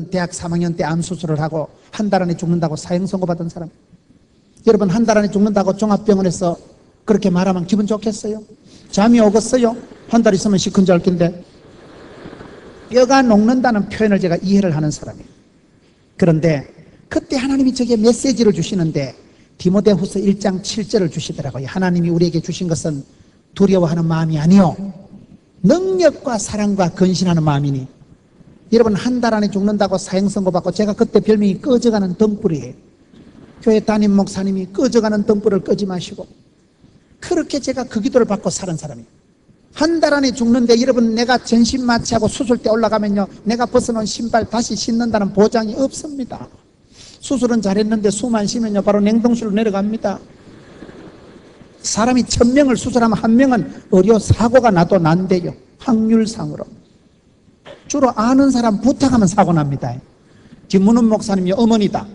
대학 3학년 때 암 수술을 하고 한 달 안에 죽는다고 사형 선고받은 사람. 여러분, 한 달 안에 죽는다고 종합병원에서 그렇게 말하면 기분 좋겠어요? 잠이 오겠어요? 한 달 있으면 시큰절 낀데. 뼈가 녹는다는 표현을 제가 이해를 하는 사람이에요. 그런데 그때 하나님이 저게 메시지를 주시는데 디모데후서 1장 7절을 주시더라고요. 하나님이 우리에게 주신 것은 두려워하는 마음이 아니요 능력과 사랑과 근신하는 마음이니. 여러분, 한 달 안에 죽는다고 사형 선고받고, 제가 그때 별명이 꺼져가는 등불이에요. 교회 담임 목사님이 꺼져가는 등불을 끄지 마시고, 그렇게 제가 그 기도를 받고 사는 사람이에요. 한 달 안에 죽는데 여러분, 내가 전신 마취하고 수술대 올라가면요, 내가 벗어놓은 신발 다시 신는다는 보장이 없습니다. 수술은 잘했는데 숨 안 쉬면요 바로 냉동실로 내려갑니다. 사람이 1000명을 수술하면 1명은 의료 사고가 나도 난대요. 확률상으로. 주로 아는 사람 부탁하면 사고 납니다. 김문훈 목사님이 어머니다.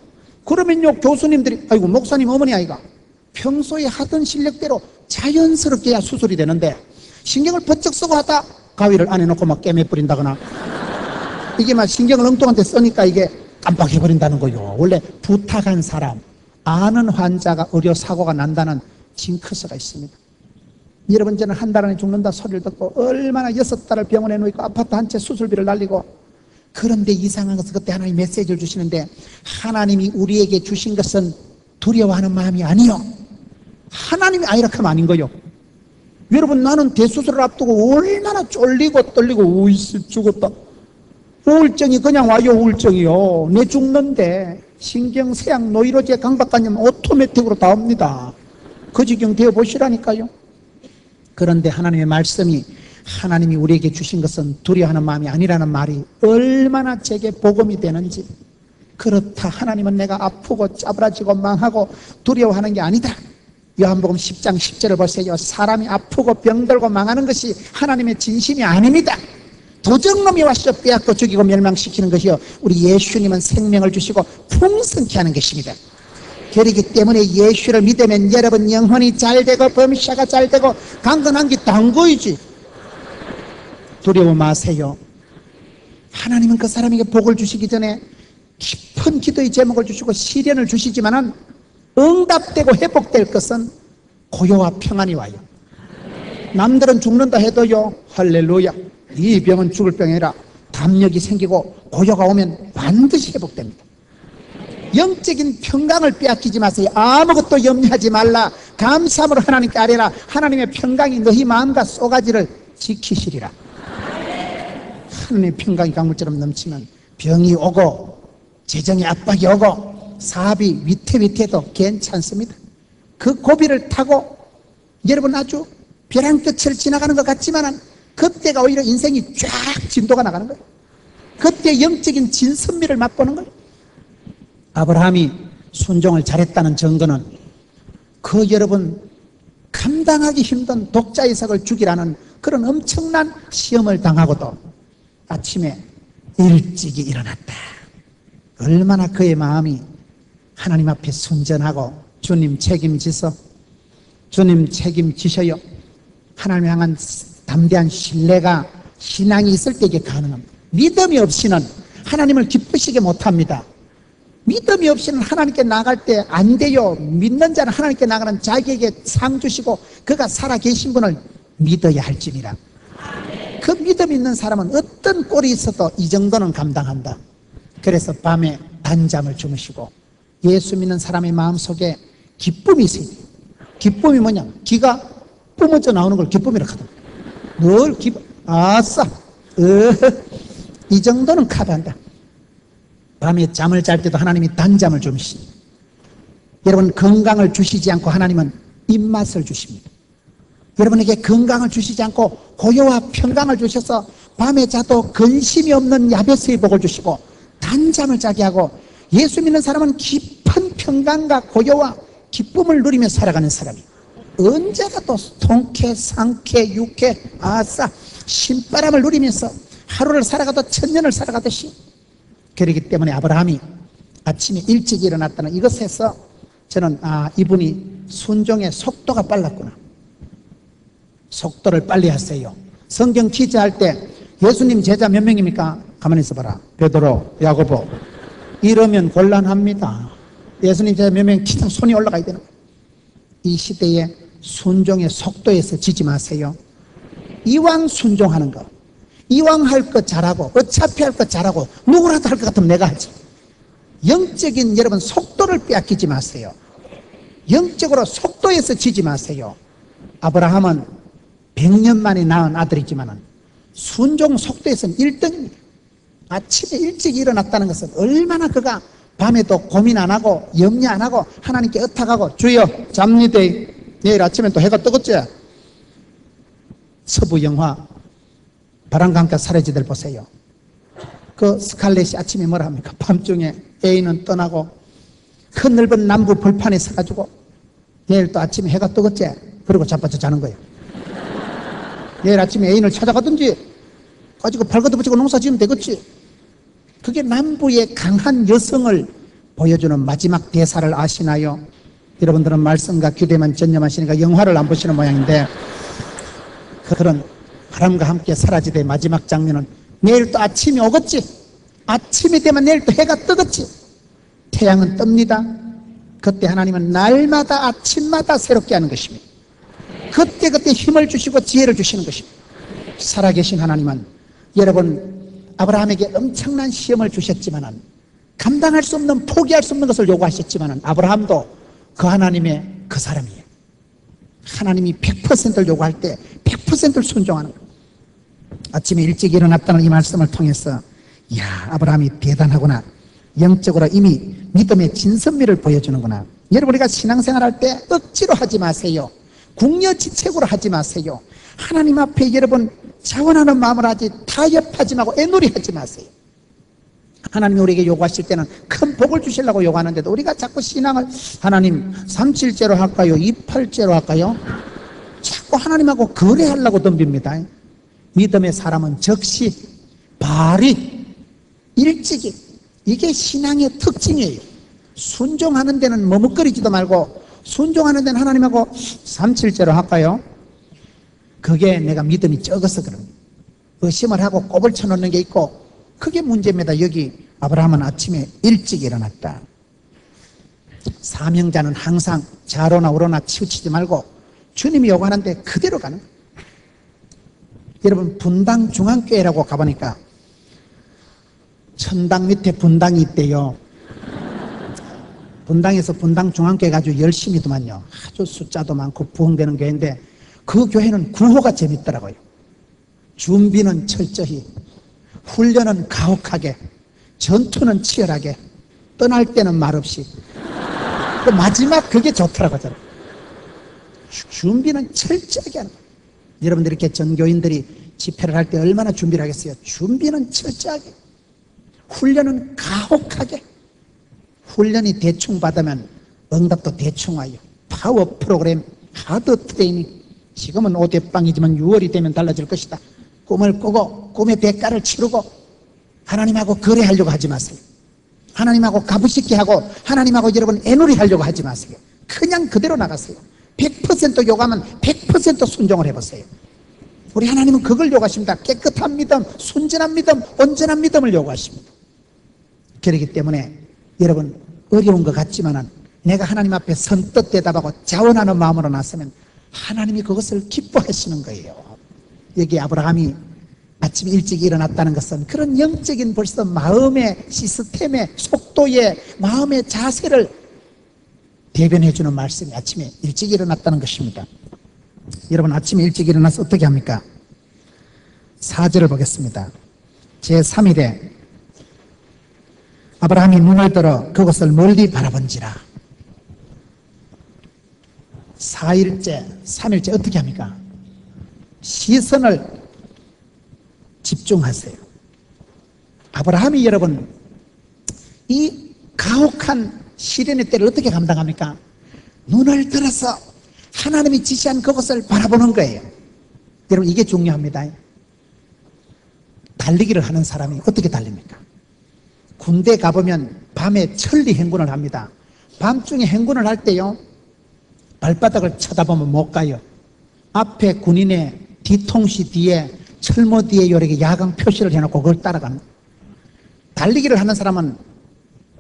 그러면요 교수님들이 아이고 목사님 어머니 아이가 평소에 하던 실력대로 자연스럽게 수술이 되는데 신경을 번쩍 쓰고 하다 가위를 안에 놓고 막 깨매 뿌린다거나 이게 막 신경을 엉뚱한 데 쓰니까 이게 깜빡해버린다는 거요. 원래 부탁한 사람, 아는 환자가 의료사고가 난다는 징크스가 있습니다. 여러분, 저는 한 달 안에 죽는다 소리를 듣고 얼마나 6달을 병원에 누이고 아파트 한 채 수술비를 날리고. 그런데 이상한 것은 그때 하나님이 메시지를 주시는데 하나님이 우리에게 주신 것은 두려워하는 마음이 아니요 하나님이 아니라 하면 아닌 거요. 여러분, 나는 대수술을 앞두고 얼마나 쫄리고 떨리고 우이씨 죽었다. 우울증이 그냥 와요. 우울증이요. 내 죽는데 신경쇠약 노이로제 강박관념 오토매틱으로 다 옵니다. 그 지경 되어보시라니까요. 그런데 하나님의 말씀이 하나님이 우리에게 주신 것은 두려워하는 마음이 아니라는 말이 얼마나 제게 복음이 되는지. 그렇다, 하나님은 내가 아프고 짜부라지고 망하고 두려워하는 게 아니다. 요한복음 10장 10절을 보세요. 사람이 아프고 병들고 망하는 것이 하나님의 진심이 아닙니다. 도적놈이 와서 빼앗고 죽이고 멸망시키는 것이요 우리 예수님은 생명을 주시고 풍성케 하는 것입니다. 그렇기 때문에 예수를 믿으면 여러분 영혼이 잘되고 범사가 잘되고 강건한 게 단 거이지. 두려워 마세요. 하나님은 그 사람에게 복을 주시기 전에 깊은 기도의 제목을 주시고 시련을 주시지만은 응답되고 회복될 것은 고요와 평안이 와요. 남들은 죽는다 해도요, 할렐루야, 이 병은 죽을 병이 아니라 담력이 생기고 고요가 오면 반드시 회복됩니다. 영적인 평강을 빼앗기지 마세요. 아무것도 염려하지 말라. 감사함으로 하나님께 아뢰라. 하나님의 평강이 너희 마음과 쏘가지를 지키시리라. 하나님의 평강이 강물처럼 넘치면 병이 오고 재정의 압박이 오고 사업이 위태위태해도 괜찮습니다. 그 고비를 타고 여러분 아주 벼랑 끝을 지나가는 것 같지만 그때가 오히려 인생이 쫙 진도가 나가는 거예요. 그때 영적인 진선미를 맛보는 거예요. 아브라함이 순종을 잘했다는 증거는 그 여러분 감당하기 힘든 독자 이삭을 죽이라는 그런 엄청난 시험을 당하고도 아침에 일찍이 일어났다. 얼마나 그의 마음이 하나님 앞에 순전하고 주님 책임지소, 주님 책임지셔요. 하나님 향한 담대한 신뢰가 신앙이 있을 때 이게 가능합니다. 믿음이 없이는 하나님을 기쁘시게 못합니다. 믿음이 없이는 하나님께 나갈 때 안 돼요. 믿는 자는 하나님께 나가는 자기에게 상 주시고 그가 살아계신 분을 믿어야 할지니라. 그 믿음 있는 사람은 어떤 꼴이 있어도 이 정도는 감당한다. 그래서 밤에 단잠을 주무시고 예수 믿는 사람의 마음속에 기쁨이 있어요. 기쁨이 뭐냐? 기가 뿜어져 나오는 걸 기쁨이라고 하거든. 늘 기쁨, 아싸, 이 정도는 커버한다. 밤에 잠을 잘 때도 하나님이 단잠을 주십니다. 여러분, 건강을 주시지 않고 하나님은 입맛을 주십니다. 여러분에게 건강을 주시지 않고 고요와 평강을 주셔서 밤에 자도 근심이 없는 야베스의 복을 주시고 단잠을 자게 하고 예수 믿는 사람은 깊은 평강과 고요와 기쁨을 누리며 살아가는 사람이에요. 언제가 또 통쾌, 상쾌, 유쾌, 아싸, 신바람을 누리면서 하루를 살아가도 천년을 살아가듯이. 그렇기 때문에 아브라함이 아침에 일찍 일어났다는 이것에서 저는 이분이 순종의 속도가 빨랐구나. 속도를 빨리 하세요. 성경 퀴즈 할 때 예수님 제자 몇 명입니까? 가만히 있어봐라. 베드로, 야고보. 이러면 곤란합니다. 예수님 제자 몇 명 그냥 손이 올라가야 되는 거예요. 이 시대에 순종의 속도에서 지지 마세요. 이왕 순종하는 거, 이왕 할 것 잘하고, 어차피 할 것 잘하고, 누구라도 할 것 같으면 내가 하지. 영적인 여러분 속도를 빼앗기지 마세요. 영적으로 속도에서 지지 마세요. 아브라함은 100년 만에 낳은 아들이지만 순종 속도에서는 1등입니다. 아침에 일찍 일어났다는 것은 얼마나 그가 밤에도 고민 안 하고 염려 안 하고 하나님께 의탁하고 주여 잡니다. 내일 아침에 또 해가 뜨겠지. 서부 영화 바람과 함께 사라지들 보세요. 그 스칼렛이 아침에 뭐라 합니까? 밤중에 애인은 떠나고 큰 넓은 남부 벌판에 서가지고 내일 또 아침에 해가 뜨겠지. 그러고 자빠져 자는 거예요. 내일 아침에 애인을 찾아가든지 가지고 발걷어붙이고 농사 지으면 되겠지. 그게 남부의 강한 여성을 보여주는 마지막 대사를 아시나요? 여러분들은 말씀과 기도에만 전념하시니까 영화를 안 보시는 모양인데, 그런 바람과 함께 사라지되 마지막 장면은 내일 또 아침이 오겠지. 아침이 되면 내일 또 해가 뜨겠지. 태양은 뜹니다. 그때 하나님은 날마다 아침마다 새롭게 하는 것입니다. 그때 힘을 주시고 지혜를 주시는 것입니다. 살아계신 하나님은 여러분 아브라함에게 엄청난 시험을 주셨지만 감당할 수 없는, 포기할 수 없는 것을 요구하셨지만 아브라함도 그 하나님의 그 사람이에요. 하나님이 100%를 요구할 때 100%를 순종하는 거예요. 아침에 일찍 일어났다는 이 말씀을 통해서 이야, 아브라함이 대단하구나. 영적으로 이미 믿음의 진선미를 보여주는구나. 여러분, 우리가 신앙생활할 때 억지로 하지 마세요. 궁여지책으로 하지 마세요. 하나님 앞에 여러분 자원하는 마음을 하지, 타협하지 말고 애놀이 하지 마세요. 하나님이 우리에게 요구하실 때는 큰 복을 주시려고 요구하는데도 우리가 자꾸 신앙을 하나님 3.7제로 할까요? 2.8제로 할까요? 자꾸 하나님하고 거래하려고 덤빕니다. 믿음의 사람은 즉시, 발이, 일찍이, 이게 신앙의 특징이에요. 순종하는 데는 머뭇거리지도 말고 순종하는 데는 하나님하고 3.7제로 할까요? 그게 내가 믿음이 적어서 그럽니다. 의심을 하고 꼽을 쳐놓는 게 있고 그게 문제입니다. 여기 아브라함은 아침에 일찍 일어났다. 사명자는 항상 좌로나 우로나 치우치지 말고 주님이 요구하는데 그대로 가는 거예요. 여러분, 분당 중앙교회라고 가보니까 천당 밑에 분당이 있대요. 분당에서 분당 중앙교회 아주 열심히더만요. 아주 숫자도 많고 부흥되는 교회인데 그 교회는 구호가 재밌더라고요. 준비는 철저히, 훈련은 가혹하게, 전투는 치열하게, 떠날 때는 말없이. 그 마지막 그게 좋더라고요. 저는. 준비는 철저하게 하는 거예요. 여러분들 이렇게 전교인들이 집회를 할 때 얼마나 준비를 하겠어요? 준비는 철저하게, 훈련은 가혹하게. 훈련이 대충 받으면 응답도 대충 와요. 파워 프로그램, 하드 트레이닝. 지금은 5대빵이지만 6월이 되면 달라질 것이다. 꿈을 꾸고 꿈의 대가를 치르고 하나님하고 거래하려고 하지 마세요. 하나님하고 가부식게 하고 하나님하고 여러분 애놀이 하려고 하지 마세요. 그냥 그대로 나가세요. 100% 요구하면 100% 순종을 해보세요. 우리 하나님은 그걸 요구하십니다. 깨끗한 믿음, 순진한 믿음, 온전한 믿음을 요구하십니다. 그렇기 때문에 여러분 어려운 것 같지만은 내가 하나님 앞에 선뜻 대답하고 자원하는 마음으로 나서면 하나님이 그것을 기뻐하시는 거예요. 여기 아브라함이 아침 일찍 일어났다는 것은 그런 영적인 벌써 마음의 시스템의 속도의 마음의 자세를 대변해주는 말씀이 아침에 일찍 일어났다는 것입니다. 여러분, 아침에 일찍 일어나서 어떻게 합니까? 4절을 보겠습니다. 제3일에 아브라함이 눈을 들어 그것을 멀리 바라본지라. 4일째, 3일째 어떻게 합니까? 시선을 집중하세요. 아브라함이 여러분 이 가혹한 시련의 때를 어떻게 감당합니까? 눈을 들어서 하나님이 지시한 그것을 바라보는 거예요. 여러분, 이게 중요합니다. 달리기를 하는 사람이 어떻게 달립니까? 군대 가보면 밤에 천리 행군을 합니다. 밤중에 행군을 할 때요, 발바닥을 쳐다보면 못 가요. 앞에 군인의 뒤통수 뒤에 철모 뒤에 이렇게 야광 표시를 해놓고 그걸 따라가는 거예요. 달리기를 하는 사람은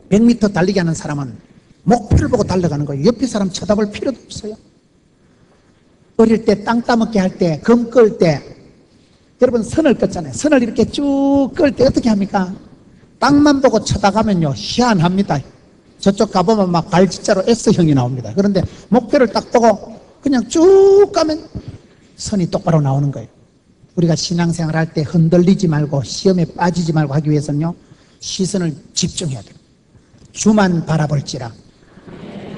100m 달리기 하는 사람은 목표를 보고 달려가는 거예요. 옆에 사람 쳐다볼 필요도 없어요. 어릴 때 땅 따먹기 할 때, 검 끌 때, 여러분 선을 껐잖아요. 선을 이렇게 쭉 끌 때 어떻게 합니까? 땅만 보고 쳐다가면요, 희한합니다. 저쪽 가보면 막 갈짓자로 S형이 나옵니다. 그런데 목표를 딱 보고 그냥 쭉 가면 선이 똑바로 나오는 거예요. 우리가 신앙생활 할 때 흔들리지 말고 시험에 빠지지 말고 하기 위해서는요, 시선을 집중해야 돼요. 주만 바라볼지라.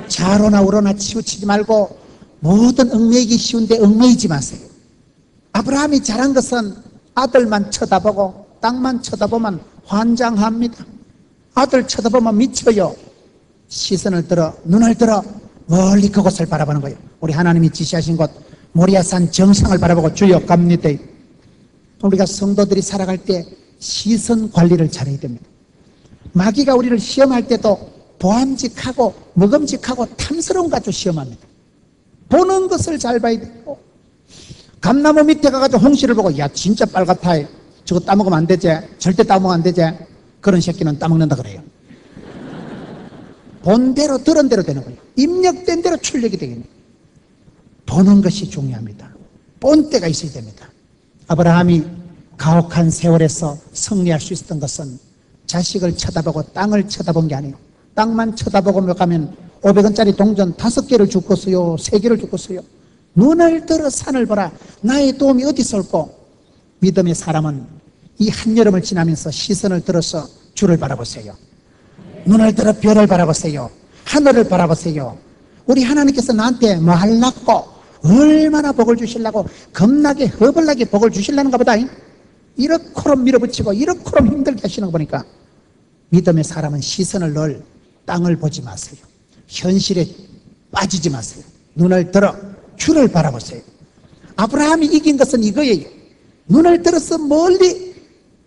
좌로나 우로나 치우치지 말고 모든 얽매이기 쉬운데 얽매이지 마세요. 아브라함이 잘한 것은 아들만 쳐다보고 땅만 쳐다보면 환장합니다. 아들 쳐다보면 미쳐요. 시선을 들어, 눈을 들어 멀리 그곳을 바라보는 거예요. 우리 하나님이 지시하신 곳 모리아산 정상을 바라보고 주여 갑니다. 우리가 성도들이 살아갈 때 시선 관리를 잘해야 됩니다. 마귀가 우리를 시험할 때도 보암직하고 먹음직하고 탐스러운 가지고 시험합니다. 보는 것을 잘 봐야 되고, 감나무 밑에 가가지고 홍시를 보고 야 진짜 빨갛다, 저거 따먹으면 안 되지, 절대 따먹으면 안 되지, 그런 새끼는 따먹는다 그래요. 본 대로 들은 대로 되는 거예요. 입력된 대로 출력이 되겠네요. 보는 것이 중요합니다. 본때가 있어야 됩니다. 아브라함이 가혹한 세월에서 승리할 수 있었던 것은 자식을 쳐다보고 땅을 쳐다본 게 아니에요. 땅만 쳐다보고 가면 500원짜리 동전 5개를 줬겠어요, 3개를 줬겠어요. 눈을 들어 산을 보라. 나의 도움이 어디서 올꼬. 믿음의 사람은 이 한여름을 지나면서 시선을 들어서 주를 바라보세요. 눈을 들어 별을 바라보세요. 하늘을 바라보세요. 우리 하나님께서 나한테 뭐 하려고, 얼마나 복을 주시려고, 겁나게 허벌나게 복을 주시려는가 보다. 이렇게럼 밀어붙이고 이렇게럼 힘들게 하시는 거 보니까 믿음의 사람은 시선을 늘 땅을 보지 마세요. 현실에 빠지지 마세요. 눈을 들어 주를 바라보세요. 아브라함이 이긴 것은 이거예요. 눈을 들어서 멀리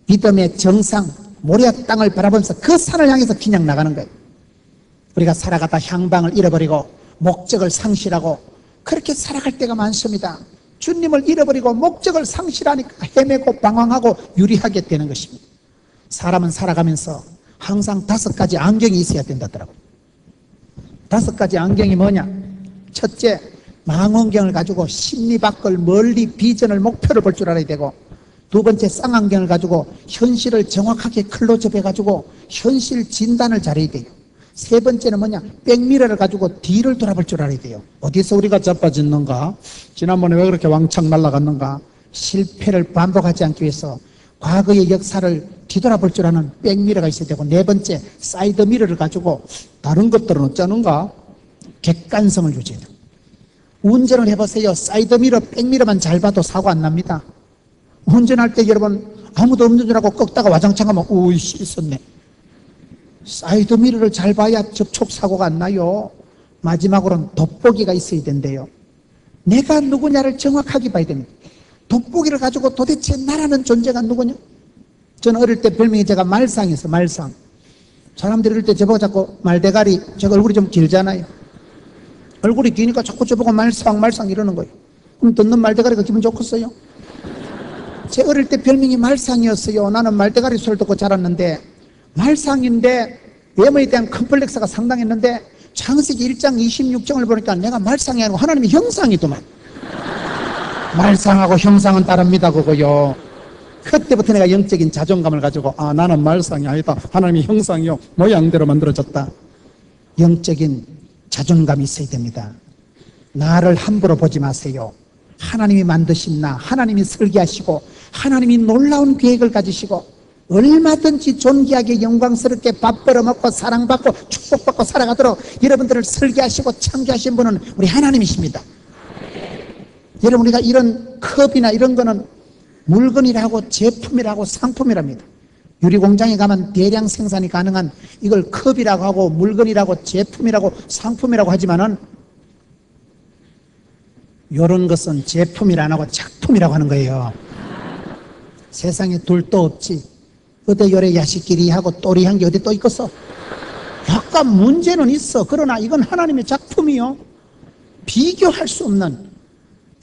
믿음의 정상 모리아 땅을 바라보면서 그 산을 향해서 그냥 나가는 거예요. 우리가 살아가다 향방을 잃어버리고 목적을 상실하고 그렇게 살아갈 때가 많습니다. 주님을 잃어버리고 목적을 상실하니까 헤매고 방황하고 유리하게 되는 것입니다. 사람은 살아가면서 항상 5가지 안경이 있어야 된다더라고요. 5가지 안경이 뭐냐? 첫째, 망원경을 가지고 심리 밖을 멀리 비전을 목표를 볼 줄 알아야 되고, 두 번째, 쌍안경을 가지고 현실을 정확하게 클로즈업 해가지고 현실 진단을 잘해야 돼요. 세 번째는 뭐냐? 백미러를 가지고 뒤를 돌아볼 줄 알아야 돼요. 어디서 우리가 자빠졌는가? 지난번에 왜 그렇게 왕창 날아갔는가? 실패를 반복하지 않기 위해서 과거의 역사를 뒤돌아볼 줄 아는 백미러가 있어야 되고, 네 번째, 사이드미러를 가지고 다른 것들은 어쩌는가? 객관성을 유지해야 돼요. 운전을 해보세요. 사이드미러, 백미러만 잘 봐도 사고 안 납니다. 운전할 때 여러분 아무도 없는 줄 알고 꺾다가 와장창 하면 우이씨 있었네. 사이드미러를 잘 봐야 접촉사고가 안 나요. 마지막으로는 돋보기가 있어야 된대요. 내가 누구냐를 정확하게 봐야 됩니다. 돋보기를 가지고 도대체 나라는 존재가 누구냐? 저는 어릴 때 별명이 제가 말상이었어요. 말상. 사람들이 어릴 때 저보고 자꾸 말대가리, 제가 얼굴이 좀 길잖아요. 얼굴이 기니까 자꾸 저보고 말상 말상 이러는 거예요. 그럼 듣는 말대가리가 기분 좋겠어요? 제 어릴 때 별명이 말상이었어요. 나는 말대가리 소리를 듣고 자랐는데, 말상인데 외모에 대한 컴플렉스가 상당했는데 창세기 1장 26절을 보니까 내가 말상이 아니고 하나님의 형상이더만. 말상하고 형상은 다릅니다 그거요. 그때부터 내가 영적인 자존감을 가지고 나는 말상이 아니다, 하나님의 형상이요, 모양대로 만들어졌다. 영적인 자존감이 있어야 됩니다. 나를 함부로 보지 마세요. 하나님이 만드신 나, 하나님이 설계하시고 하나님이 놀라운 계획을 가지시고 얼마든지 존귀하게 영광스럽게 밥 벌어먹고 사랑받고 축복받고 살아가도록 여러분들을 설계하시고 창조하신 분은 우리 하나님이십니다. 여러분, 우리가 이런 컵이나 이런 거는 물건이라고 제품이라고 상품이랍니다. 유리공장에 가면 대량 생산이 가능한 이걸 컵이라고 하고 물건이라고 제품이라고 상품이라고 하지만은 이런 것은 제품이라 안 하고 작품이라고 하는 거예요. 세상에 둘도 없지. 어디 요래 야식끼리 하고 또리한 게 어디 또 있겠어? 약간 문제는 있어. 그러나 이건 하나님의 작품이요. 비교할 수 없는.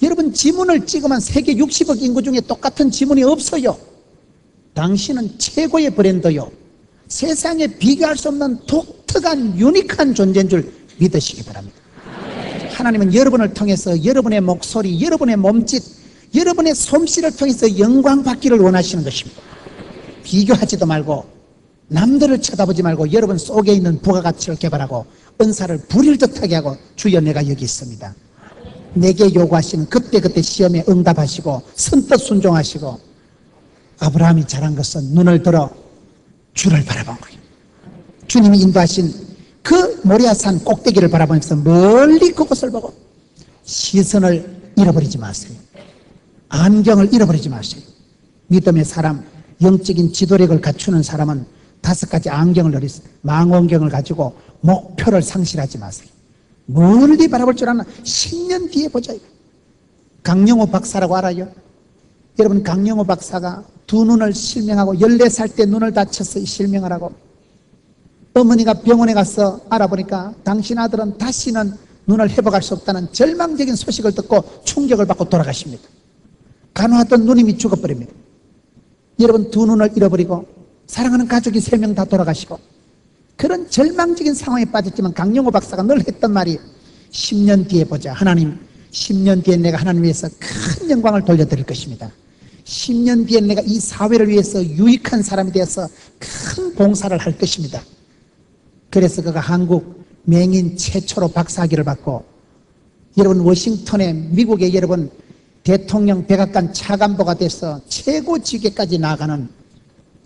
여러분, 지문을 찍으면 세계 60억 인구 중에 똑같은 지문이 없어요. 당신은 최고의 브랜드요. 세상에 비교할 수 없는 독특한 유니크한 존재인 줄 믿으시기 바랍니다. 하나님은 여러분을 통해서 여러분의 목소리, 여러분의 몸짓, 여러분의 솜씨를 통해서 영광 받기를 원하시는 것입니다. 비교하지도 말고 남들을 쳐다보지 말고 여러분 속에 있는 부가가치를 개발하고 은사를 부릴 듯하게 하고 주여 내가 여기 있습니다. 내게 요구하시는 그때그때 시험에 응답하시고 선뜻 순종하시고 아브라함이 잘한 것은 눈을 들어 주를 바라본 거예요. 주님이 인도하신 그 모리아산 꼭대기를 바라보면서 멀리 그곳을 보고 시선을 잃어버리지 마세요. 안경을 잃어버리지 마세요. 믿음의 사람, 영적인 지도력을 갖추는 사람은 5가지 안경을 망원경을 가지고 목표를 상실하지 마세요. 멀리 바라볼 줄 아나 10년 뒤에 보자. 강영호 박사라고 알아요? 여러분, 강영호 박사가 2눈을 실명하고 14살 때 눈을 다쳐서 실명을 하고 어머니가 병원에 가서 알아보니까 당신 아들은 다시는 눈을 회복할 수 없다는 절망적인 소식을 듣고 충격을 받고 돌아가십니다. 간호하던 누님이 죽어버립니다. 여러분, 2눈을 잃어버리고 사랑하는 가족이 3명 다 돌아가시고 그런 절망적인 상황에 빠졌지만 강영호 박사가 늘 했던 말이 10년 뒤에 보자. 하나님, 10년 뒤에 내가 하나님 위해서 큰 영광을 돌려드릴 것입니다. 10년 뒤에 내가 이 사회를 위해서 유익한 사람이 되어서 큰 봉사를 할 것입니다. 그래서 그가 한국 맹인 최초로 박사학위를 받고 여러분 워싱턴에 미국의 여러분 대통령 백악관 차관보가 돼서 최고직에까지 나가는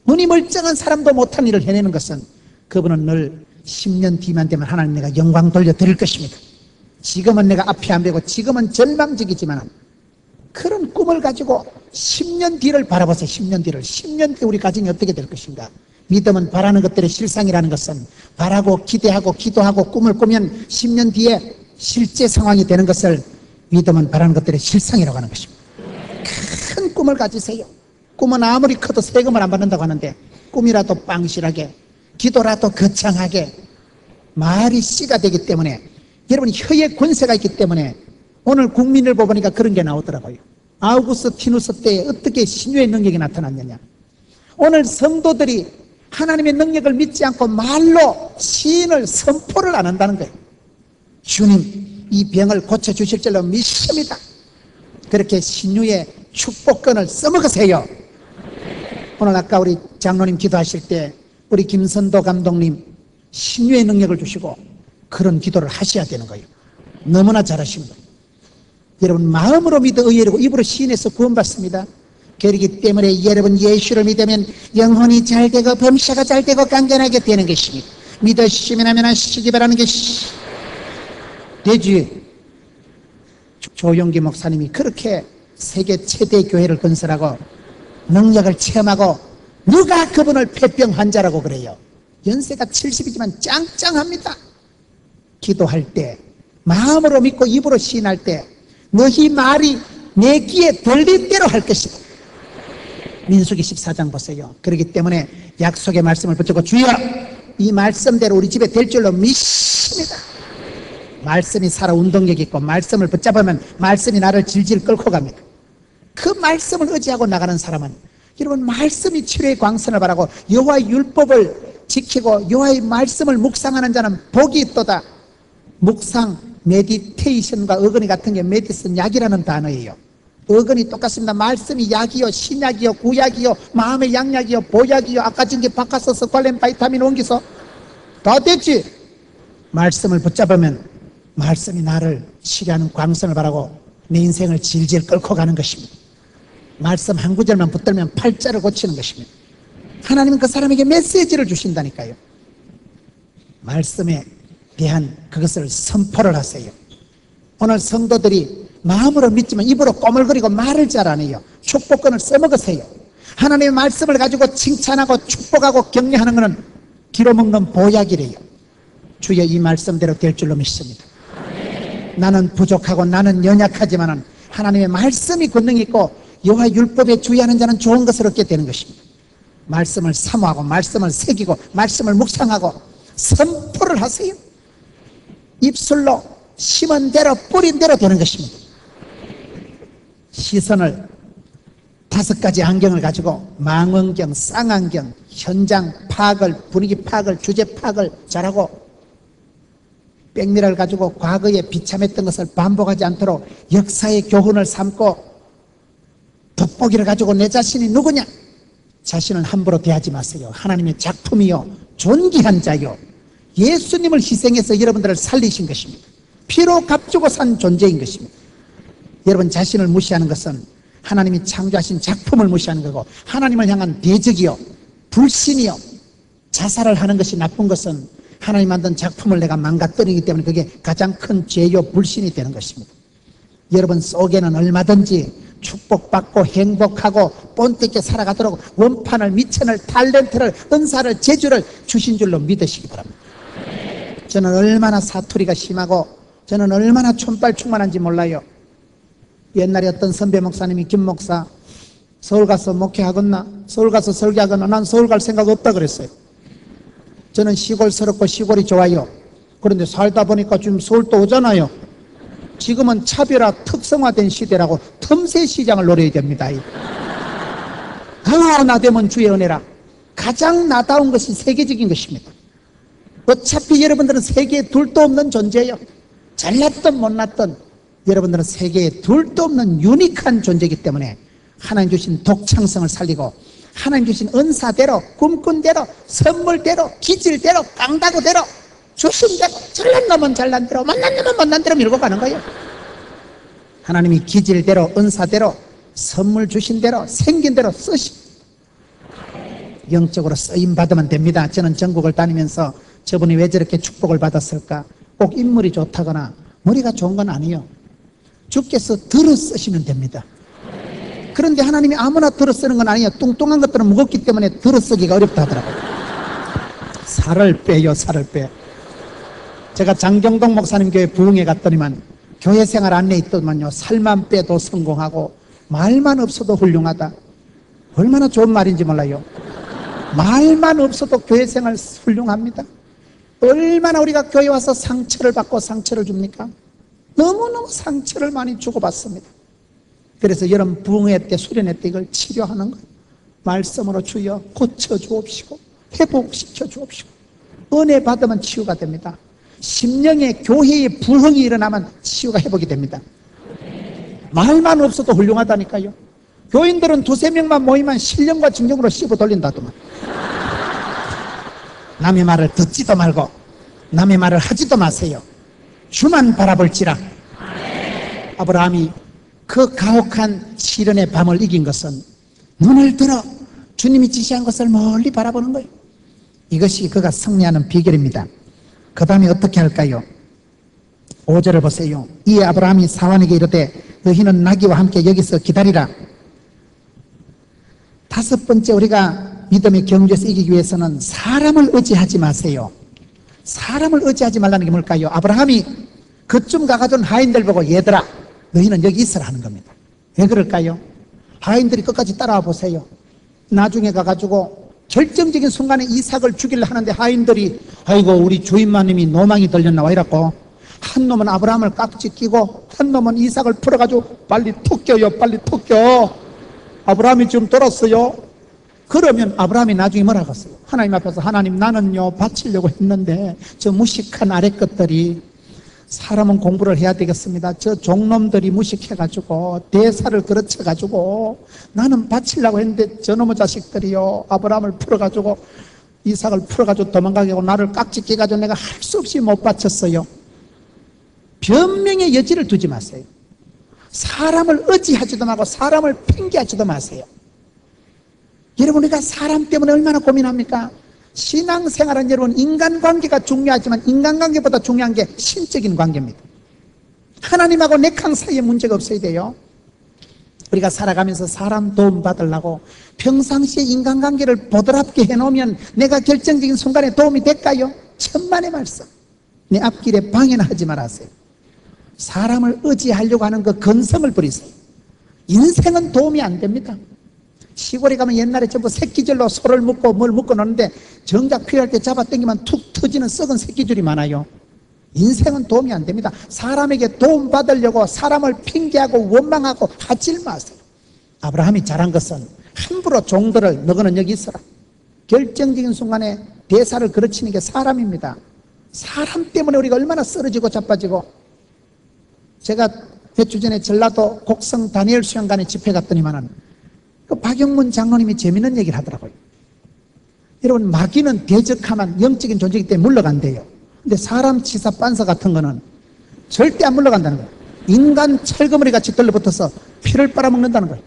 눈이 멀쩡한 사람도 못한 일을 해내는 것은 그분은 늘 10년 뒤만 되면 하나님 내가 영광 돌려드릴 것입니다. 지금은 내가 앞에 안 보고 지금은 절망적이지만 그런 꿈을 가지고 10년 뒤를 바라보세요. 10년 뒤를. 10년 뒤에 우리 가정이 어떻게 될 것인가. 믿음은 바라는 것들의 실상이라는 것은 바라고 기대하고 기도하고 꿈을 꾸면 10년 뒤에 실제 상황이 되는 것을 믿음은 바라는 것들의 실상이라고 하는 것입니다. 큰 꿈을 가지세요. 꿈은 아무리 커도 세금을 안 받는다고 하는데 꿈이라도 빵실하게 기도라도 거창하게 말이 씨가 되기 때문에 여러분 혀의 권세가 있기 때문에 오늘 국민일보 보니까 그런 게 나오더라고요. 아우구스티누스 때에 어떻게 신유의 능력이 나타났느냐. 오늘 성도들이 하나님의 능력을 믿지 않고 말로 시인을 선포를 안 한다는 거예요. 주님, 이 병을 고쳐주실 줄로 믿습니다. 그렇게 신유의 축복권을 써먹으세요. 오늘 아까 우리 장로님 기도하실 때 우리 김선도 감독님 신유의 능력을 주시고 그런 기도를 하셔야 되는 거예요. 너무나 잘하십니다. 여러분, 마음으로 믿어 의외로 입으로 시인해서 구원받습니다. 그렇기 때문에 여러분 예수를 믿으면 영혼이 잘 되고 범사가 잘 되고 강건하게 되는 것입니다. 믿으시면 하면 하시기 바라는 것이 되지. 조용기 목사님이 그렇게 세계 최대 교회를 건설하고 능력을 체험하고 누가 그분을 폐병 환자라고 그래요? 연세가 70이지만 짱짱합니다. 기도할 때 마음으로 믿고 입으로 시인할 때 너희 말이 내 귀에 들릴 대로 할 것이다. 민수기 14장 보세요. 그렇기 때문에 약속의 말씀을 붙잡고 주여 이 말씀대로 우리 집에 될 줄로 믿습니다. 말씀이 살아 운동력 있고 말씀을 붙잡으면 말씀이 나를 질질 끌고 갑니다. 그 말씀을 의지하고 나가는 사람은 여러분 말씀이 치료의 광선을 바라고 여호와의 율법을 지키고 여호와의 말씀을 묵상하는 자는 복이 있도다. 묵상, 메디테이션과 어근이 같은 게 메디슨 약이라는 단어예요. 어근이 똑같습니다. 말씀이 약이요, 신약이요, 구약이요, 마음의 양약이요, 보약이요, 아까 전게 바카소스, 관련 바이타민, 원기소 다 됐지. 말씀을 붙잡으면 말씀이 나를 치료하는 광선을 바라고 내 인생을 질질 끌고 가는 것입니다. 말씀 한 구절만 붙들면 팔자를 고치는 것입니다. 하나님은 그 사람에게 메시지를 주신다니까요. 말씀에 대한 그것을 선포를 하세요. 오늘 성도들이 마음으로 믿지만 입으로 꼬물거리고 말을 잘 안 해요. 축복권을 써먹으세요. 하나님의 말씀을 가지고 칭찬하고 축복하고 격려하는 것은 기로먹는 보약이래요. 주여 이 말씀대로 될 줄로 믿습니다. 나는 부족하고 나는 연약하지만 하나님의 말씀이 권능이 있고 여호와 율법에 주의하는 자는 좋은 것을 얻게 되는 것입니다. 말씀을 사모하고 말씀을 새기고 말씀을 묵상하고 선포를 하세요. 입술로 심은 대로 뿌린 대로 되는 것입니다. 시선을 5가지 안경을 가지고 망원경, 쌍안경, 현장 파악을, 분위기 파악을, 주제 파악을 잘하고 백미러를 가지고 과거에 비참했던 것을 반복하지 않도록 역사의 교훈을 삼고 돋보기를 가지고 내 자신이 누구냐? 자신을 함부로 대하지 마세요. 하나님의 작품이요, 존귀한 자요, 예수님을 희생해서 여러분들을 살리신 것입니다. 피로 값주고 산 존재인 것입니다. 여러분 자신을 무시하는 것은 하나님이 창조하신 작품을 무시하는 거고, 하나님을 향한 대적이요, 불신이요, 자살을 하는 것이 나쁜 것은 하나님 만든 작품을 내가 망가뜨리기 때문에 그게 가장 큰 죄요, 불신이 되는 것입니다. 여러분 속에는 얼마든지 축복받고 행복하고 본때있게 살아가도록 원판을, 미천을, 탤런트를, 은사를, 재주를 주신 줄로 믿으시기 바랍니다. 저는 얼마나 사투리가 심하고 저는 얼마나 촌발 충만한지 몰라요. 옛날에 어떤 선배 목사님이, 김 목사 서울 가서 목회하겠나? 서울 가서 설교하겠나? 난 서울 갈 생각 없다 그랬어요. 저는 시골스럽고 시골이 좋아요. 그런데 살다 보니까 지금 서울 또 오잖아요. 지금은 차별화 특성화된 시대라고 틈새 시장을 노려야 됩니다. 나되면 주의 은혜라. 가장 나다운 것이 세계적인 것입니다. 어차피 여러분들은 세계에 둘도 없는 존재예요. 잘났든 못났든 여러분들은 세계에 둘도 없는 유니크한 존재이기 때문에 하나님 주신 독창성을 살리고 하나님 주신 은사대로, 꿈꾼대로, 선물대로, 기질대로, 깡다구대로, 주신대로, 잘난 놈은 잘난 대로, 못난 놈은 못난 대로 밀고 가는 거예요. 하나님이 기질대로, 은사대로, 선물 주신 대로, 생긴 대로 영적으로 쓰임받으면 됩니다. 저는 전국을 다니면서 저분이 왜 저렇게 축복을 받았을까? 꼭 인물이 좋다거나 머리가 좋은 건 아니에요. 주께서 들어 쓰시면 됩니다. 그런데 하나님이 아무나 들어 쓰는 건 아니에요. 뚱뚱한 것들은 무겁기 때문에 들어 쓰기가 어렵다 하더라고요. 살을 빼요, 살을 빼. 제가 장경동 목사님 교회 부흥회 갔더니만 교회 생활 안에 있더만요, 살만 빼도 성공하고 말만 없어도 훌륭하다. 얼마나 좋은 말인지 몰라요. 말만 없어도 교회 생활 훌륭합니다. 얼마나 우리가 교회 와서 상처를 받고 상처를 줍니까? 너무너무 상처를 많이 주고받습니다. 그래서 여러분 부흥회 때, 수련회 때 이걸 치료하는 거예요. 말씀으로 주여 고쳐주옵시고 회복시켜주옵시고. 은혜 받으면 치유가 됩니다. 심령의 교회의 부흥이 일어나면 치유가 회복이 됩니다. 말만 없어도 훌륭하다니까요. 교인들은 2-3명만 모이면 신령과 진정으로 씹어 돌린다더만. 남의 말을 듣지도 말고 남의 말을 하지도 마세요. 주만 바라볼지라. 아브라함이 그 가혹한 시련의 밤을 이긴 것은 눈을 들어 주님이 지시한 것을 멀리 바라보는 거예요. 이것이 그가 승리하는 비결입니다. 그 다음에 어떻게 할까요? 5절을 보세요. 이에 아브라함이 사환에게 이르되 너희는 나귀와 함께 여기서 기다리라. 5번째, 우리가 믿음의 경주에서 이기기 위해서는 사람을 의지하지 마세요. 사람을 의지하지 말라는 게 뭘까요? 아브라함이 그쯤 가가던 하인들 보고 얘들아 너희는 여기 있으라 하는 겁니다. 왜 그럴까요? 하인들이 끝까지 따라와 보세요. 나중에 가가지고 결정적인 순간에 이삭을 죽이려 하는데 하인들이 아이고 우리 주인마님이 노망이 들렸나 와 이랬고, 한 놈은 아브라함을 깍지 끼고 한 놈은 이삭을 풀어가지고 빨리 툭 껴요, 빨리 툭 껴. 아브라함이 지금 돌았어요. 그러면 아브라함이 나중에 뭐라고 했어요? 하나님 앞에서 하나님 나는요 바치려고 했는데 저 무식한 아래 것들이, 사람은 공부를 해야 되겠습니다. 저 종놈들이 무식해가지고 대사를 그르쳐가지고 나는 바치려고 했는데 저놈의 자식들이요 아브라함을 풀어가지고 이삭을 풀어가지고 도망가게 하고 나를 깍지 끼가지고 내가 할 수 없이 못 바쳤어요. 변명의 여지를 두지 마세요. 사람을 의지하지도 말고 사람을 핑계하지도 마세요. 여러분 우리가 사람 때문에 얼마나 고민합니까? 신앙생활은 여러분 인간관계가 중요하지만 인간관계보다 중요한 게 신적인 관계입니다. 하나님하고 내 강 사이에 문제가 없어야 돼요. 우리가 살아가면서 사람 도움 받으려고 평상시에 인간관계를 보드랍게 해놓으면 내가 결정적인 순간에 도움이 될까요? 천만의 말씀. 내 앞길에 방해나 하지 말아세요. 사람을 의지하려고 하는 그 건성을 버리세요. 인생은 도움이 안 됩니다. 시골에 가면 옛날에 전부 새끼줄로 소를 묶고 뭘 묶어 놓는데 정작 필요할 때 잡아 당기면 툭 터지는 썩은 새끼줄이 많아요. 인생은 도움이 안 됩니다. 사람에게 도움 받으려고 사람을 핑계하고 원망하고 하질 마세요. 아브라함이 잘한 것은 함부로 종들을 너희는 여기 있어라. 결정적인 순간에 대사를 그르치는 게 사람입니다. 사람 때문에 우리가 얼마나 쓰러지고 자빠지고. 제가 몇 주 전에 전라도 곡성 다니엘 수양관에 집회 갔더니만은 그 박영문 장로님이 재밌는 얘기를 하더라고요. 여러분, 마귀는 대적하면 영적인 존재이기 때문에 물러간대요. 근데 사람 치사 빤사 같은 거는 절대 안 물러간다는 거예요. 인간 철거머리 같이 떨려붙어서 피를 빨아먹는다는 거예요.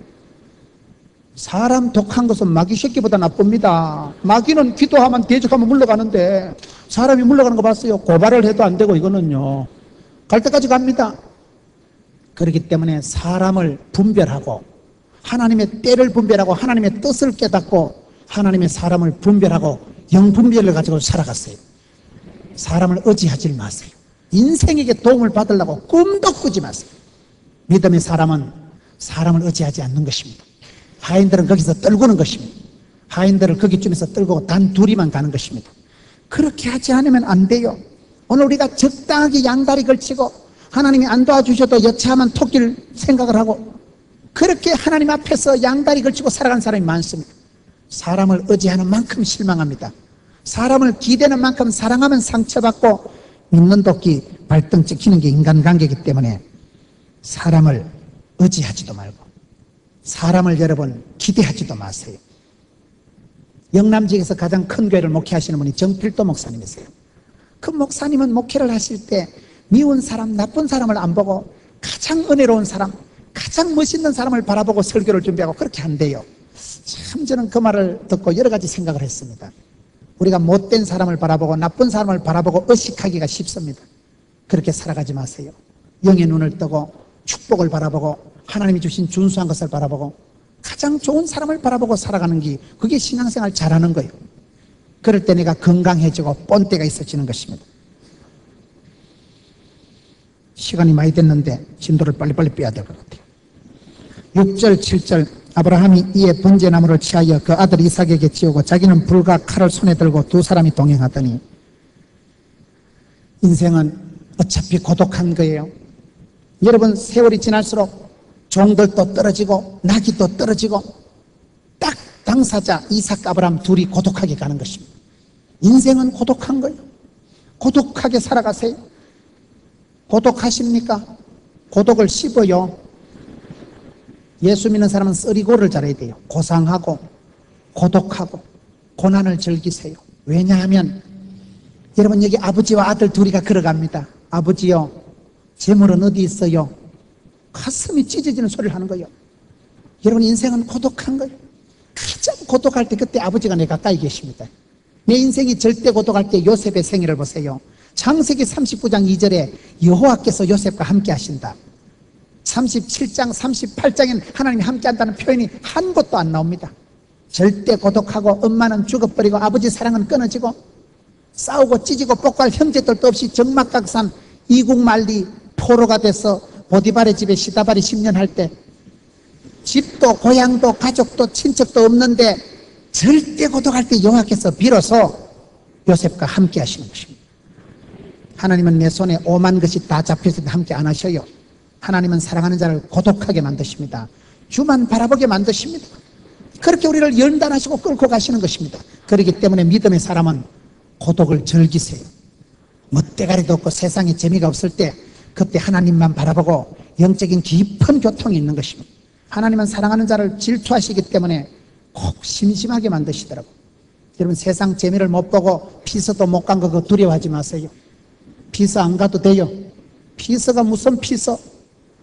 사람 독한 것은 마귀 새끼보다 나쁩니다. 마귀는 기도하면 대적하면 물러가는데 사람이 물러가는 거 봤어요? 고발을 해도 안 되고 이거는요. 갈 때까지 갑니다. 그렇기 때문에 사람을 분별하고 하나님의 때를 분별하고 하나님의 뜻을 깨닫고 하나님의 사람을 분별하고 영분별을 가지고 살아갔어요. 사람을 의지하지 마세요. 인생에게 도움을 받으려고 꿈도 꾸지 마세요. 믿음의 사람은 사람을 의지하지 않는 것입니다. 하인들은 거기서 떨구는 것입니다. 하인들을 거기쯤에서 떨고 단 둘이만 가는 것입니다. 그렇게 하지 않으면 안 돼요. 오늘 우리가 적당하게 양다리 걸치고 하나님이 안 도와주셔도 여차하면 토끼를 생각을 하고 그렇게 하나님 앞에서 양다리 걸치고 살아가는 사람이 많습니다. 사람을 의지하는 만큼 실망합니다. 사람을 기대는 만큼 사랑하면 상처받고 믿는 도끼 발등 찍히는 게 인간관계이기 때문에 사람을 의지하지도 말고 사람을 여러분 기대하지도 마세요. 영남 지역에서 가장 큰 교회를 목회하시는 분이 정필도 목사님이세요. 그 목사님은 목회를 하실 때 미운 사람, 나쁜 사람을 안 보고 가장 은혜로운 사람, 가장 멋있는 사람을 바라보고 설교를 준비하고 그렇게 한대요. 참 저는 그 말을 듣고 여러 가지 생각을 했습니다. 우리가 못된 사람을 바라보고 나쁜 사람을 바라보고 의식하기가 쉽습니다. 그렇게 살아가지 마세요. 영의 눈을 뜨고 축복을 바라보고 하나님이 주신 준수한 것을 바라보고 가장 좋은 사람을 바라보고 살아가는 게 그게 신앙생활 잘하는 거예요. 그럴 때 내가 건강해지고 본때가 있어지는 것입니다. 시간이 많이 됐는데 진도를 빨리빨리 빼야 될 것 같아요. 6절 7절 아브라함이 이에 번제나무를 취하여 그 아들 이삭에게 지우고 자기는 불과 칼을 손에 들고 두 사람이 동행하더니 인생은 어차피 고독한 거예요. 여러분 세월이 지날수록 종들도 떨어지고 나귀도 떨어지고 딱 당사자 이삭 아브라함 둘이 고독하게 가는 것입니다. 인생은 고독한 거예요. 고독하게 살아가세요. 고독하십니까? 고독을 씹어요. 예수 믿는 사람은 쓰리고를 잘해야 돼요. 고상하고 고독하고 고난을 즐기세요. 왜냐하면 여러분 여기 아버지와 아들 둘이가 걸어갑니다. 아버지요 재물은 어디 있어요? 가슴이 찢어지는 소리를 하는 거예요. 여러분 인생은 고독한 거예요. 가장 고독할 때 그때 아버지가 내 가까이 계십니다. 내 인생이 절대 고독할 때 요셉의 생애를 보세요. 창세기 39장 2절에 여호와께서 요셉과 함께 하신다. 37장 38장엔 하나님이 함께 한다는 표현이 한 곳도 안 나옵니다. 절대 고독하고 엄마는 죽어버리고 아버지 사랑은 끊어지고 싸우고 찢어지고 볶아할 형제들도 없이 적막각산 이국만리 포로가 돼서 보디발의 집에 시다발이 10년 할 때 집도 고향도 가족도 친척도 없는데 절대 고독할 때 여호와께서 비로소 요셉과 함께 하시는 것입니다. 하나님은 내 손에 오만 것이 다 잡혔을 때 함께 안 하셔요. 하나님은 사랑하는 자를 고독하게 만드십니다. 주만 바라보게 만드십니다. 그렇게 우리를 연단하시고 끌고 가시는 것입니다. 그렇기 때문에 믿음의 사람은 고독을 즐기세요. 멋대가리도 없고 세상에 재미가 없을 때 그때 하나님만 바라보고 영적인 깊은 교통이 있는 것입니다. 하나님은 사랑하는 자를 질투하시기 때문에 꼭 심심하게 만드시더라고요. 여러분 세상 재미를 못 보고 피서도 못 간 거 두려워하지 마세요. 피서 안 가도 돼요. 피서가 무슨 피서?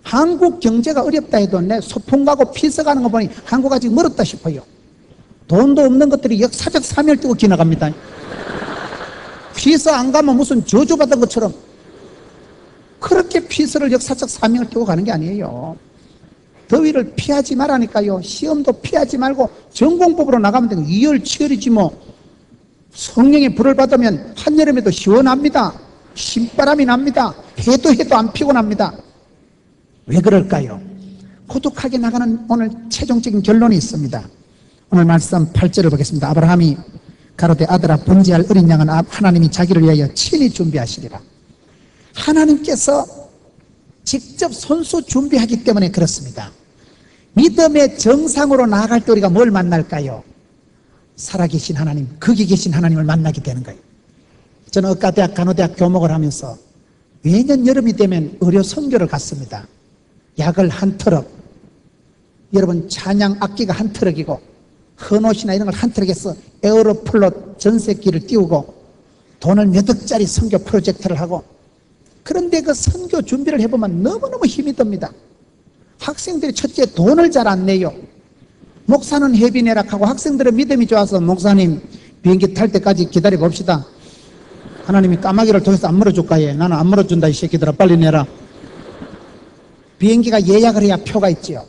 한국 경제가 어렵다 해도 내 소풍 가고 피서 가는 거 보니 한국 아직 멀었다 싶어요. 돈도 없는 것들이 역사적 사명을 띠고 지나갑니다. 피서 안 가면 무슨 저주받은 것처럼 그렇게 피서를 역사적 사명을 띠고 가는 게 아니에요. 더위를 피하지 말라니까요. 시험도 피하지 말고 전공법으로 나가면 되는 이열치열이지 뭐. 성령의 불을 받으면 한여름에도 시원합니다. 신바람이 납니다. 해도 안 피곤합니다. 왜 그럴까요? 고독하게 나가는 오늘 최종적인 결론이 있습니다. 오늘 말씀 8절을 보겠습니다. 아브라함이 가로되 아들아 번제할 어린 양은 하나님이 자기를 위하여 친히 준비하시리라. 하나님께서 직접 손수 준비하기 때문에 그렇습니다. 믿음의 정상으로 나아갈 때 우리가 뭘 만날까요? 살아계신 하나님, 거기 계신 하나님을 만나게 되는 거예요. 저는 의과대학, 간호대학 교목을 하면서 매년 여름이 되면 의료 선교를 갔습니다. 약을 한 트럭, 여러분 찬양 악기가 한 트럭이고 헌옷이나 이런 걸 한 트럭에서 에어로플로 전세기를 띄우고 돈을 몇 억짜리 선교 프로젝트를 하고, 그런데 그 선교 준비를 해보면 너무너무 힘이 듭니다. 학생들이 첫째 돈을 잘 안 내요. 목사는 회비 내락하고 학생들은 믿음이 좋아서 목사님 비행기 탈 때까지 기다려 봅시다. 하나님이 까마귀를 통해서 안 물어줄까 해. 나는 안 물어준다 이 새끼들아, 빨리 내라. 비행기가 예약을 해야 표가 있지요.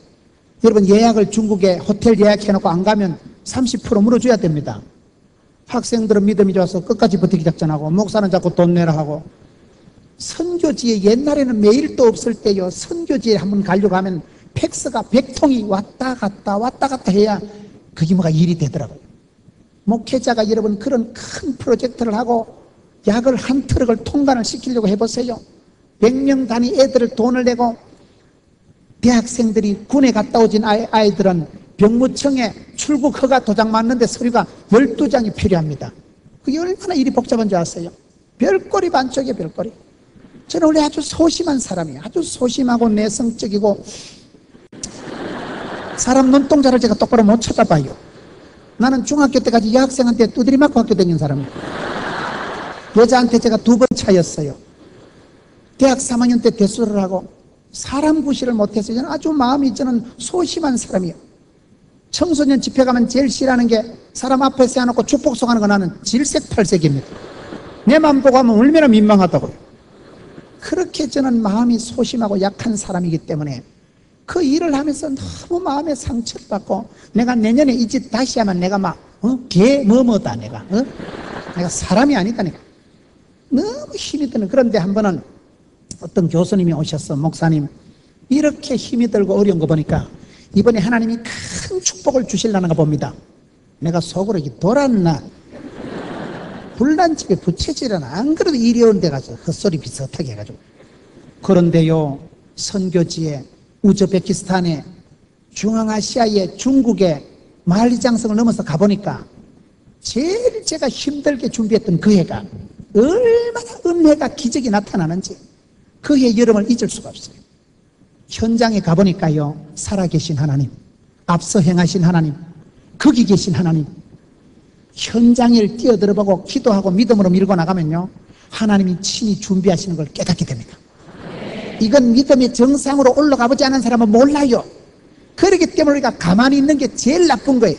여러분 예약을 중국에 호텔 예약해놓고 안 가면 30% 물어줘야 됩니다. 학생들은 믿음이 좋아서 끝까지 버티기 작전하고 목사는 자꾸 돈 내라 하고. 선교지에 옛날에는 매일도 없을 때요, 선교지에 한번 가려고 하면 팩스가 100통이 왔다 갔다 해야 그게 뭐가 일이 되더라고요. 목회자가 여러분 그런 큰 프로젝트를 하고 약을 한 트럭을 통관을 시키려고 해보세요. 100명 단위 애들을 돈을 내고, 대학생들이 군에 갔다 오진 아이들은 병무청에 출국 허가 도장 맞는데 서류가 12장이 필요합니다. 그게 얼마나 일이 복잡한 줄 아세요? 별거리 반쪽이에요, 별거리. 저는 원래 아주 소심한 사람이에요. 아주 소심하고 내성적이고 사람 눈동자를 제가 똑바로 못 쳐다봐요. 나는 중학교 때까지 여학생한테 두드리 맞고 학교 다닌 사람이에요. 여자한테 제가 2번 차였어요. 대학 3학년 때 대수를 하고 사람 구실을 못했어요. 저는 아주 마음이, 저는 소심한 사람이에요. 청소년 집회 가면 제일 싫어하는 게 사람 앞에 세워놓고 축복송하는 거, 나는 질색팔색입니다. 내 마음 보고 하면 얼마나 민망하다고요. 그렇게 저는 마음이 소심하고 약한 사람이기 때문에 그 일을 하면서 너무 마음에 상처를 받고, 내가 내년에 이 짓 다시 하면 내가 막 개 뭐뭐다, 내가 내가 사람이 아니다, 내가 너무 힘이 드는. 그런데 한 번은 어떤 교수님이 오셔서, 목사님 이렇게 힘이 들고 어려운 거 보니까 이번에 하나님이 큰 축복을 주시려는가 봅니다. 내가 속으로 이게 돌았나, 불난집에 부채질하나, 안 그래도 일이 어려운 데 가서 헛소리 비슷하게 해가지고. 그런데요, 선교지에 우즈베키스탄에 중앙아시아의 중국의 만리장성을 넘어서 가보니까 제일 제가 힘들게 준비했던 그 해가 얼마나 은혜가 기적이 나타나는지 그 해 여름을 잊을 수가 없어요. 현장에 가보니까요, 살아계신 하나님, 앞서 행하신 하나님, 거기 계신 하나님, 현장을 뛰어들어보고 기도하고 믿음으로 밀고 나가면요, 하나님이 친히 준비하시는 걸 깨닫게 됩니다. 이건 믿음의 정상으로 올라가 보지 않은 사람은 몰라요. 그렇기 때문에 우리가 가만히 있는 게 제일 나쁜 거예요.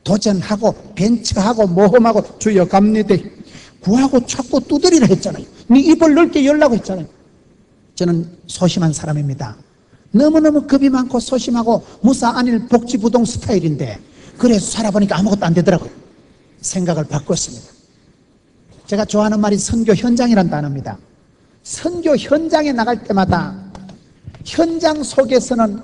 도전하고 벤처하고 모험하고 주여 갑니다 구하고 찾고 두드리라 했잖아요. 네 입을 넓게 열라고 했잖아요. 저는 소심한 사람입니다. 너무너무 겁이 많고 소심하고 무사 안일 복지부동 스타일인데, 그래서 살아보니까 아무것도 안 되더라고요. 생각을 바꿨습니다. 제가 좋아하는 말이 선교 현장이라는 단어입니다. 선교 현장에 나갈 때마다 현장 속에서는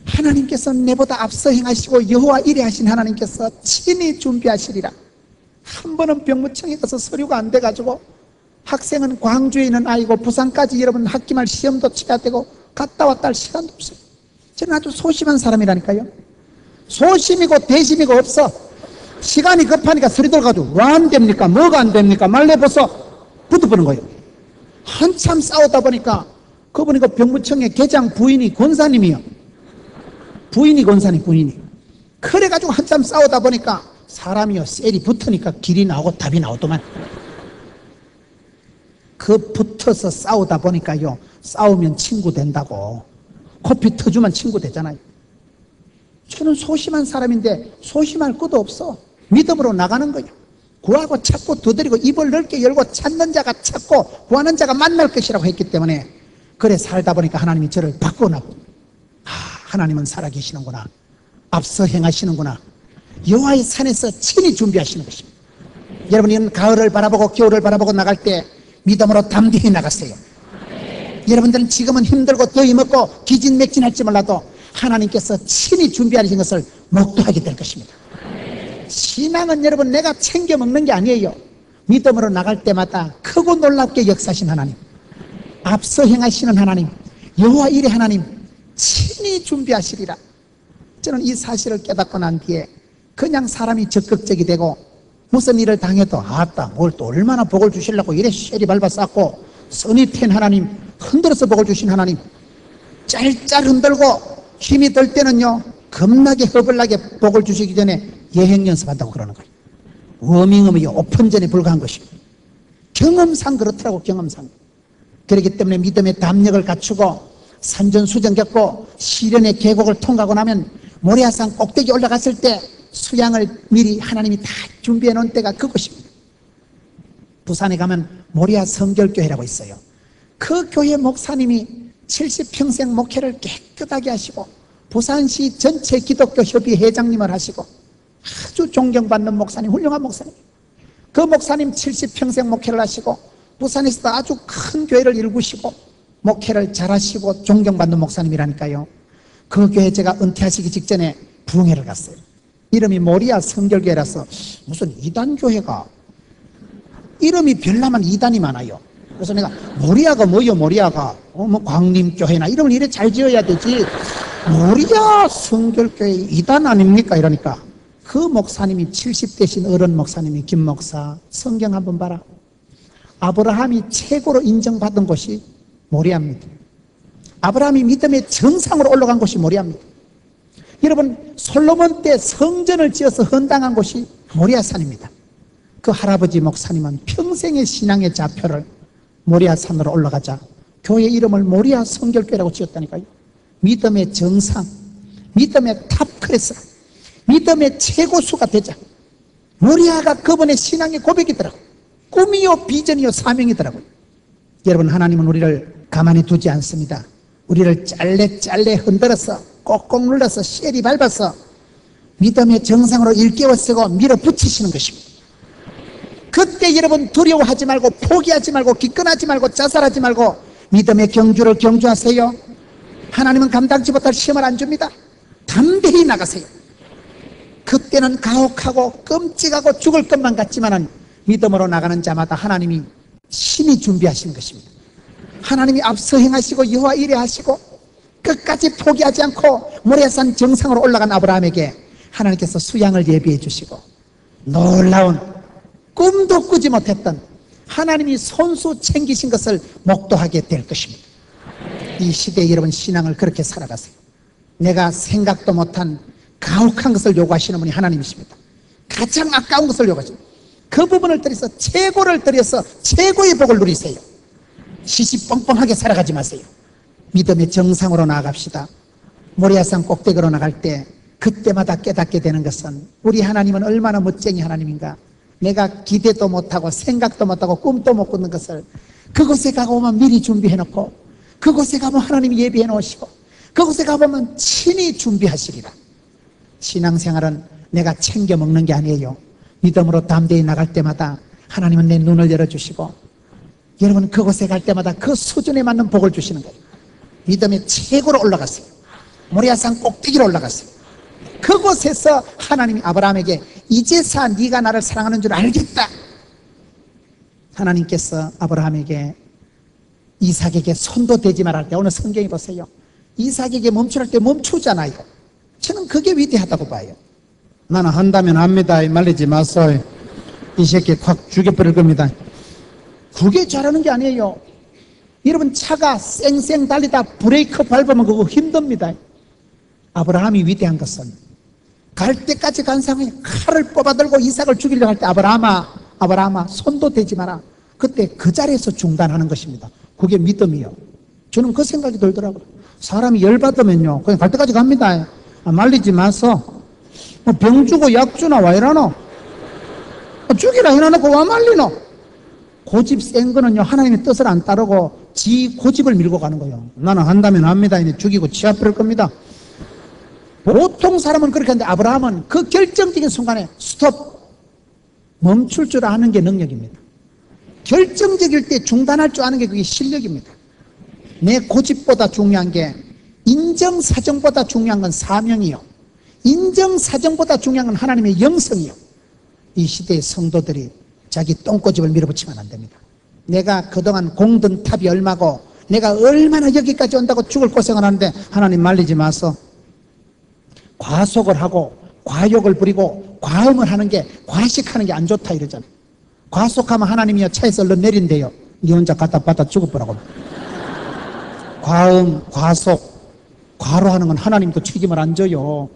하나님께서 내보다 앞서 행하시고 여호와 이레 하신 하나님께서 친히 준비하시리라. 한 번은 병무청에 가서 서류가 안 돼가지고, 학생은 광주에 있는 아이고 부산까지 여러분 학기말 시험도 쳐야 되고 갔다 왔다 할 시간도 없어요. 저는 아주 소심한 사람이라니까요. 소심이고 대심이고 없어. 시간이 급하니까 서리 들어가지고 왜 안 됩니까? 뭐가 안 됩니까? 말내버서 붙어보는 거예요. 한참 싸우다 보니까 그분이 그 병무청의 계장 부인이 권사님이요. 부인이 권사님, 부인이. 그래가지고 한참 싸우다 보니까 사람이요, 셀이 붙으니까 길이 나오고 답이 나오더만. 그 붙어서 싸우다 보니까요, 싸우면 친구 된다고. 코피 터주면 친구 되잖아요. 저는 소심한 사람인데 소심할 것도 없어. 믿음으로 나가는 거예요. 구하고 찾고 두드리고 입을 넓게 열고 찾는 자가 찾고 구하는 자가 만날 것이라고 했기 때문에, 그래 살다 보니까 하나님이 저를 바꿔놨고, 하나님은 살아계시는구나, 앞서 행하시는구나, 여호와의 산에서 친히 준비하시는 것입니다. 여러분, 이런 가을을 바라보고 겨울을 바라보고 나갈 때 믿음으로 담대히 나갔어요. 여러분들은 지금은 힘들고 더위 먹고 기진맥진할지 몰라도 하나님께서 친히 준비하신 것을 목도하게 될 것입니다. 신앙은 여러분 내가 챙겨 먹는 게 아니에요. 믿음으로 나갈 때마다 크고 놀랍게 역사하신 하나님, 앞서 행하시는 하나님, 여호와 이레 하나님 친히 준비하시리라. 저는 이 사실을 깨닫고 난 뒤에 그냥 사람이 적극적이 되고 무슨 일을 당해도 아따 뭘 또 얼마나 복을 주시려고 이래 쉐리 밟아 쌓고 선이 텐 하나님, 흔들어서 복을 주신 하나님, 짤짤 흔들고 힘이 들 때는요 겁나게 허벌나게 복을 주시기 전에 예행 연습한다고 그러는 거예요. 워밍업이 오픈전에 불과한 것입니다. 경험상 그렇더라고. 경험상. 그렇기 때문에 믿음의 담력을 갖추고 산전수전 겪고 시련의 계곡을 통과하고 나면 모리아산 꼭대기 올라갔을 때 수양을 미리 하나님이 다 준비해 놓은 때가 그곳입니다. 부산에 가면 모리아 성결교회라고 있어요. 그 교회 목사님이 70평생 목회를 깨끗하게 하시고 부산시 전체 기독교 협의 회장님을 하시고 아주 존경받는 목사님, 훌륭한 목사님. 그 목사님 70평생 목회를 하시고 부산에서도 아주 큰 교회를 일구시고 목회를 잘하시고 존경받는 목사님이라니까요. 그 교회 제가 은퇴하시기 직전에 부흥회를 갔어요. 이름이 모리아 성결교회라서 무슨 이단교회가 이름이 별나만 이단이 많아요. 그래서 내가 모리아가 뭐요? 모리아가 뭐 광림교회나 이름을 이래 잘 지어야 되지 모리아 성결교회 이단 아닙니까? 이러니까 그 목사님이 70대신 어른 목사님이 김 목사 성경 한번 봐라. 아브라함이 최고로 인정받은 곳이 모리아입니다. 아브라함이 믿음의 정상으로 올라간 곳이 모리아입니다. 여러분 솔로몬 때 성전을 지어서 헌당한 곳이 모리아산입니다. 그 할아버지 목사님은 평생의 신앙의 좌표를 모리아산으로 올라가자 교회 이름을 모리아 성결교회라고 지었다니까요. 믿음의 정상, 믿음의 탑클래스, 믿음의 최고수가 되자. 모리아가 그분의 신앙의 고백이더라고요. 꿈이요 비전이요 사명이더라고요. 여러분 하나님은 우리를 가만히 두지 않습니다. 우리를 짤레 흔들어서 꼭꼭 눌러서 쉐리 밟아서 믿음의 정상으로 일깨워쓰고 밀어붙이시는 것입니다. 그때 여러분 두려워하지 말고 포기하지 말고 기권하지 말고 자살하지 말고 믿음의 경주를 경주하세요. 하나님은 감당치 못할 시험을 안 줍니다. 담대히 나가세요. 그때는 가혹하고 끔찍하고 죽을 것만 같지만은 믿음으로 나가는 자마다 하나님이 신이 준비하시는 것입니다. 하나님이 앞서 행하시고 여호와 이레 하시고 끝까지 포기하지 않고 모리아산 정상으로 올라간 아브라함에게 하나님께서 수양을 예비해 주시고 놀라운 꿈도 꾸지 못했던 하나님이 손수 챙기신 것을 목도하게 될 것입니다. 이 시대에 여러분 신앙을 그렇게 살아가세요. 내가 생각도 못한 가혹한 것을 요구하시는 분이 하나님이십니다. 가장 아까운 것을 요구하십니다. 그 부분을 들여서 최고를 들여서 최고의 복을 누리세요. 시시뻥뻥하게 살아가지 마세요. 믿음의 정상으로 나아갑시다. 모리아산 꼭대기로 나갈 때 그때마다 깨닫게 되는 것은 우리 하나님은 얼마나 멋쟁이 하나님인가. 내가 기대도 못하고 생각도 못하고 꿈도 못 꾸는 것을 그곳에 가보면 미리 준비해놓고 그곳에 가면 하나님이 예비해 놓으시고 그곳에 가보면 친히 준비하시리라. 신앙생활은 내가 챙겨 먹는 게 아니에요. 믿음으로 담대히 나갈 때마다 하나님은 내 눈을 열어주시고 여러분 그곳에 갈 때마다 그 수준에 맞는 복을 주시는 거예요. 믿음의 최고로 올라갔어요. 모리아산 꼭대기로 올라갔어요. 그곳에서 하나님이 아브라함에게 이제서 네가 나를 사랑하는 줄 알겠다. 하나님께서 아브라함에게 이삭에게 손도 대지 말할 때 오늘 성경에 보세요. 이삭에게 멈추랄 때 멈추잖아요. 저는 그게 위대하다고 봐요. 나는 한다면 합니다. 말리지 마소이. 이 새끼 확 죽여버릴 겁니다. 그게 잘하는 게 아니에요. 여러분 차가 쌩쌩 달리다 브레이크 밟으면 그거 힘듭니다. 아브라함이 위대한 것은 갈 때까지 간 상황에 칼을 뽑아들고 이삭을 죽이려고 할 때 아브라함아 손도 대지 마라. 그때 그 자리에서 중단하는 것입니다. 그게 믿음이요. 저는 그 생각이 들더라고요. 사람이 열받으면요 그냥 갈 때까지 갑니다. 말리지 마소. 병 주고 약 주나 와 이러노? 죽이라 해놔놓고 와 말리노? 고집 센 거는요 하나님의 뜻을 안 따르고 지 고집을 밀고 가는 거예요. 나는 한다면 합니다. 죽이고 치아버릴 겁니다. 보통 사람은 그렇게 하는데 아브라함은 그 결정적인 순간에 스톱, 멈출 줄 아는 게 능력입니다. 결정적일 때 중단할 줄 아는 게 그게 실력입니다. 내 고집보다 중요한 게 인정사정보다 중요한 건 사명이요. 인정사정보다 중요한 건 하나님의 영성이요. 이 시대의 성도들이 자기 똥꼬집을 밀어붙이면 안 됩니다. 내가 그동안 공든 탑이 얼마고 내가 얼마나 여기까지 온다고 죽을 고생을 하는데 하나님 말리지 마소. 과속을 하고 과욕을 부리고 과음을 하는 게, 과식하는 게 안 좋다 이러잖아요. 과속하면 하나님이 차에서 얼른 내린대요. 네 혼자 갖다 받아 죽어보라고. 과음, 과속, 과로하는 건 하나님도 책임을 안 져요.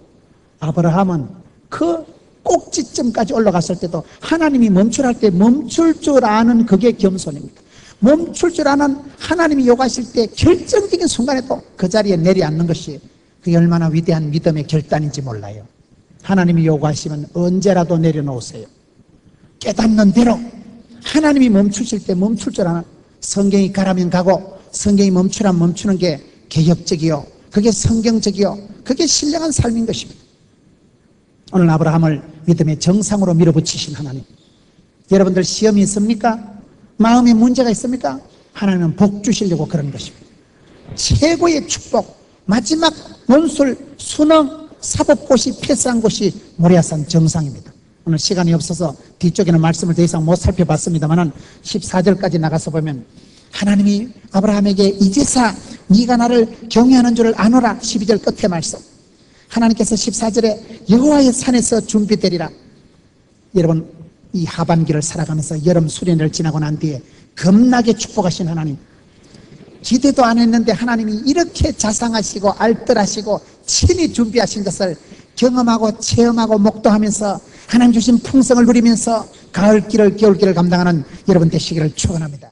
아브라함은 그 꼭지점까지 올라갔을 때도 하나님이 멈추랄 때 멈출 줄 아는 그게 겸손입니다. 멈출 줄 아는, 하나님이 요구하실 때 결정적인 순간에도 그 자리에 내려앉는 것이 그게 얼마나 위대한 믿음의 결단인지 몰라요. 하나님이 요구하시면 언제라도 내려놓으세요. 깨닫는 대로 하나님이 멈추실 때 멈출 줄 아는, 성경이 가라면 가고 성경이 멈추라면 멈추는 게 개혁적이요, 그게 성경적이요, 그게 신령한 삶인 것입니다. 오늘 아브라함을 믿음의 정상으로 밀어붙이신 하나님, 여러분들 시험이 있습니까? 마음에 문제가 있습니까? 하나님은 복 주시려고 그런 것입니다. 최고의 축복, 마지막 원술, 수능, 사법고시 패스한 곳이 모리아산 정상입니다. 오늘 시간이 없어서 뒤쪽에는 말씀을 더 이상 못 살펴봤습니다만 14절까지 나가서 보면 하나님이 아브라함에게 이제사 네가 나를 경외하는 줄을 아노라. 12절 끝에 말씀, 하나님께서 14절에 여호와의 산에서 준비되리라. 여러분, 이 하반기를 살아가면서 여름 수련을 지나고 난 뒤에 겁나게 축복하신 하나님, 기대도 안 했는데 하나님이 이렇게 자상하시고 알뜰하시고 친히 준비하신 것을 경험하고 체험하고 목도하면서 하나님 주신 풍성을 누리면서 가을길을 겨울길을 감당하는 여러분 되시기를 축원합니다.